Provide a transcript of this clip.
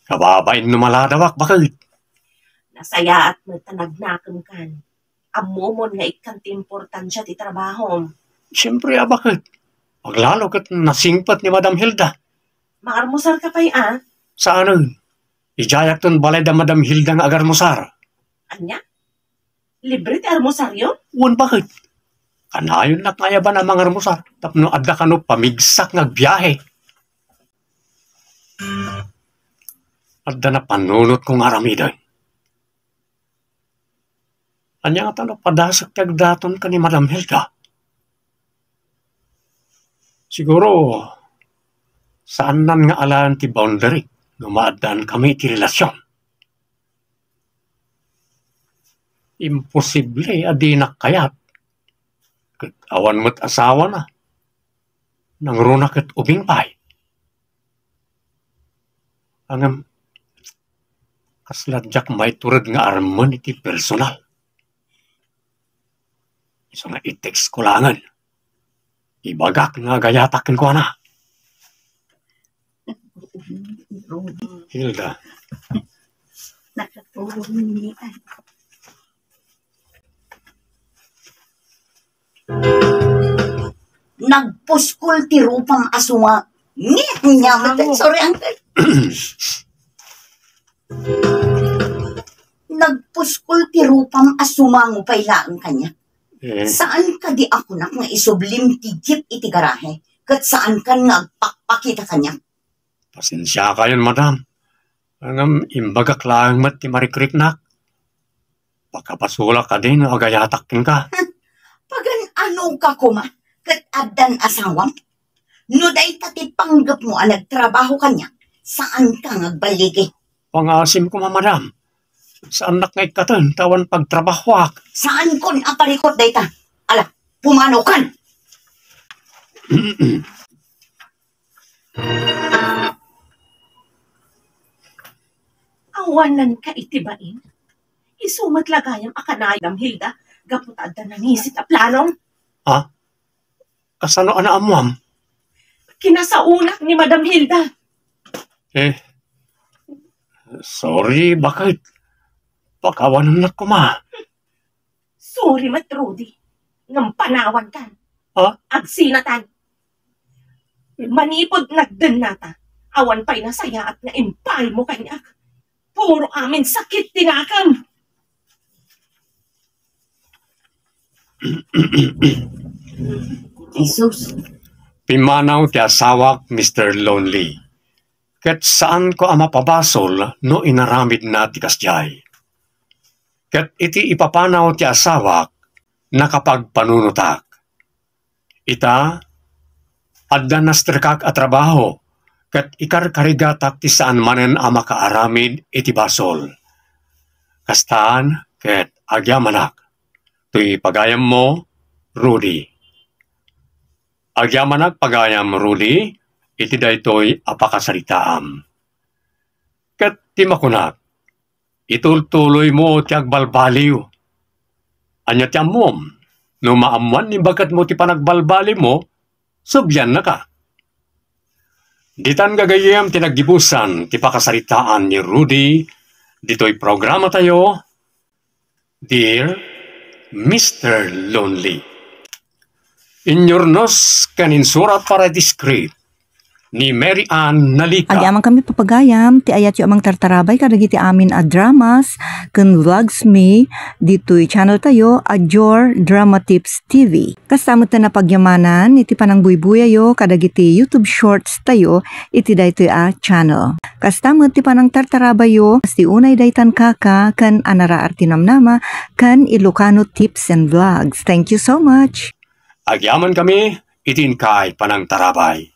Kababain numaladawak bakit? Nasaya at magtanagnakam kan. Amumon nga ikant importansya ti trabaho. Siyempre, bakit? Paglalo kat nasingpat ni Madam Hilda. Maarmusar ka pa'y Saan? Ijayak ton balay da Madam Hilda nga agarmusar. Anya? Libre ti armusar yun? Uwan bakit? Kanayon na kaya ba na mga armusar? Tapno adda ka no pamigsak nga biyahe. Adda na panunot kong aramidan. Anya nga talo padasak kag daton ka ni Madam Hilda. Siguro, saan nan nga alaan ti boundary, gumaadaan kami ti relasyon. Imposible, adi nakayat. Kat awan mo't asawa na. Nangruna kat ubing pay. Angam, kasladyak may turad nga arman iti personal. Iso nga i-text ko langan. Ibagak nga gayatakin ko na. Hilda. Nakatulog ni Nagpuskol ti rupang asunga. Niya, sorry, uncle. Nagpuskol ti rupang asumango pailaan kanya. Saan ka di ako nga isublim ti jeep iti garahe? Kat saan ka nga agpakpakita kanya? Pasensya kayon, madam. Angam imbagak lang mat ti marikriknak. Pagkapasula ka din, agayatakin ka. Pagan ano ka kuma? Kat adan asawang? No day tati panggap mo nagtrabaho kanya, saan ka ngagbaligi? Pangasim ko, madam. Saan nakngay katan, tawan pagtrabahwak. Saan kon aparikot dayta? Ala, pumanaw kan! Awanan ka itibain? Isumat lagayam akanayam Hilda, gaputad na nangisit a planong. Ha? Kasano ana amuam? Kinasaunak ni Madam Hilda. Sorry, bakit? Pakawanan na ko, ma. Sorry, Mat Rudy. Ngampanawan ka. Ha? Agsinatan. Manipod nagdan nata. Awan pa'y nasaya at naimpay mo kanya. Puro amin sakit tinakam. Jesus. Pimanaw ti asawak, Mr. Lonely. Ket saan ko ama pabasol no inaramid na ti kasjay. Ket iti ipapanaw ti asawak nakapagpanunutak. Ita, adda nastrikak a trabaho, ket ikarkarigatak ti saan manen ama kaaramid iti basol. Kastaan, ket agyamanak. Tuy pagayam mo, Rudy. Agyamanak pagayam, Rudy, iti daytoy apakasaritaam. Ket ti makunak, itultuloy mo ti agbalbaliw. Anya ti ammom, no maamuan ni bagat mo ti panagbalbali mo, subyan na ka. Ditan gagayam ti naggibusan ti pakasaritaan ni Rudy, dito'y programa tayo, Dear Mr. Lonely. Inyornos kanin surat para discreet ni Mary Ann Nalika. Agyaman kami papagayam, ti ayat yu amang tartarabay kadagiti amin a dramas, ken vlogs me, dito'y channel tayo, Adjor Drama Tips TV. Kasamot na napagyamanan, iti panang buybuyayo, kadagiti YouTube Shorts tayo, iti daytoy a channel. Kastamot ti panang tartarabayo, sti unay daytan kaka, kan anara artinamnama, kan Ilocano Tips and Vlogs. Thank you so much! Agyaman kami, itin kay panang tarabay.